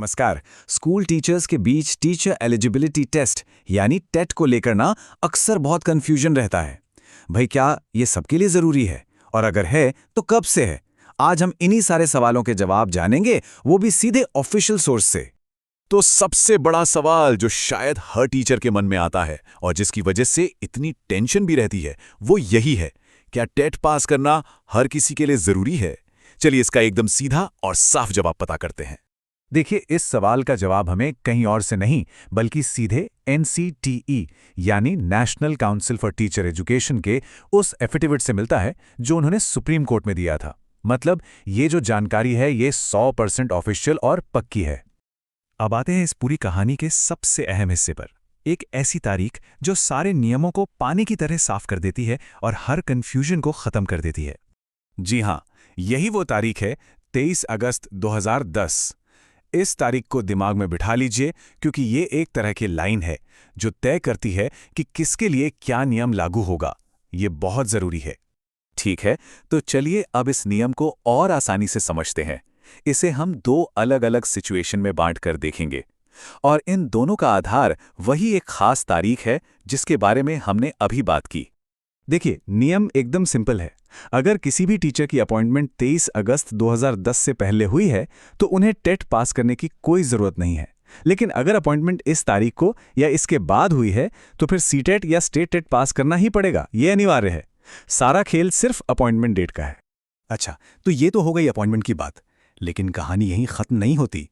नमस्कार। School teachers के बीच teacher eligibility test यानी टेट को लेकर ना अक्सर बहुत कंफ्यूजन रहता है। भाई क्या ये सबके लिए जरूरी है, और अगर है तो कब से है? आज हम इन्हीं सारे सवालों के जवाब जानेंगे, वो भी सीधे ऑफिशियल सोर्स से। तो सबसे बड़ा सवाल जो शायद हर टीचर के मन में आता है और जिसकी वजह से इतनी टेंशन भी रहती है, वो यही है, क्या टेट पास करना हर किसी के लिए जरूरी है? चलिए इसका एकदम सीधा और साफ जवाब पता करते हैं। देखिए, इस सवाल का जवाब हमें कहीं और से नहीं बल्कि सीधे NCTE यानी national council for teacher education के उस एफिडेविट से मिलता है जो उन्होंने सुप्रीम कोर्ट में दिया था। मतलब ये जो जानकारी है ये 100% ऑफिशियल और पक्की है। अब आते हैं इस पूरी कहानी के सबसे अहम हिस्से पर, एक ऐसी तारीख जो सारे नियमों को पानी की तरह साफ कर देती है और हर कंफ्यूजन को खत्म कर देती है। जी हाँ, यही वो तारीख है, 23 अगस्त 2010। इस तारीख को दिमाग में बिठा लीजिए, क्योंकि ये एक तरह की लाइन है जो तय करती है कि किसके लिए क्या नियम लागू होगा। ये बहुत जरूरी है। ठीक है, तो चलिए अब इस नियम को और आसानी से समझते हैं। इसे हम दो अलग अलग सिचुएशन में बांट कर देखेंगे और इन दोनों का आधार वही एक खास तारीख है जिसके बारे में हमने अभी बात की। देखिए, नियम एकदम सिंपल है। अगर किसी भी टीचर की अपॉइंटमेंट 23 अगस्त 2010 से पहले हुई है तो उन्हें टेट पास करने की कोई ज़रूरत नहीं है। लेकिन अगर अपॉइंटमेंट इस तारीख को या इसके बाद हुई है तो फिर सीटेट या स्टेट टेट पास करना ही पड़ेगा। ये अनिवार्य है। सारा खेल सिर्फ अपॉइंटमेंट डेट का है। अच्छा, तो ये तो हो गई अपॉइंटमेंट की बात, लेकिन कहानी यहीं खत्म नहीं होती।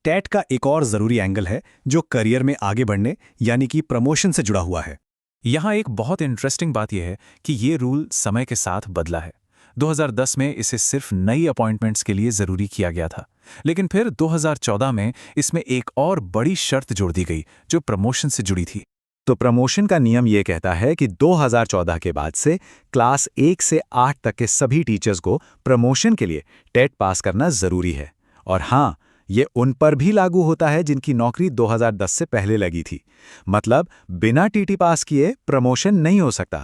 टेट का एक और ज़रूरी एंगल है जो करियर में आगे बढ़ने यानी कि प्रमोशन से जुड़ा हुआ है। यहाँ एक बहुत इंटरेस्टिंग बात यह है कि ये रूल समय के साथ बदला है। 2010 में इसे सिर्फ नई अपॉइंटमेंट्स के लिए ज़रूरी किया गया था, लेकिन फिर 2014 में इसमें एक और बड़ी शर्त जोड़ दी गई जो प्रमोशन से जुड़ी थी। तो प्रमोशन का नियम ये कहता है कि 2014 के बाद से क्लास 1 से 8 तक के सभी टीचर्स को प्रमोशन के लिए टेट पास करना जरूरी है। और हाँ, ये उन पर भी लागू होता है जिनकी नौकरी 2010 से पहले लगी थी। मतलब बिना टीटी पास किए प्रमोशन नहीं हो सकता।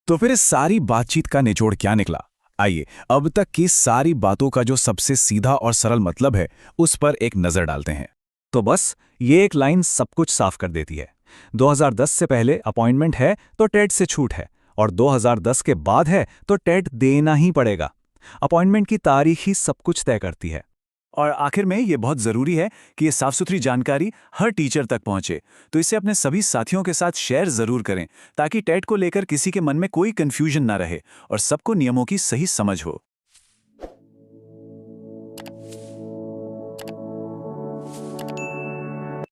तो फिर इस सारी बातचीत का निचोड़ क्या निकला? आइए अब तक की सारी बातों का जो सबसे सीधा और सरल मतलब है उस पर एक नजर डालते हैं। तो बस ये एक लाइन सब कुछ साफ कर देती है। 2010 से पहले अपॉइंटमेंट है तो टेट से छूट है, और 2010 के बाद है तो टेट देना ही पड़ेगा। अपॉइंटमेंट की तारीख ही सब कुछ तय करती है। और आखिर में ये बहुत ज़रूरी है कि ये साफ सुथरी जानकारी हर टीचर तक पहुंचे, तो इसे अपने सभी साथियों के साथ शेयर ज़रूर करें ताकि टेट को लेकर किसी के मन में कोई कन्फ्यूजन ना रहे और सबको नियमों की सही समझ हो।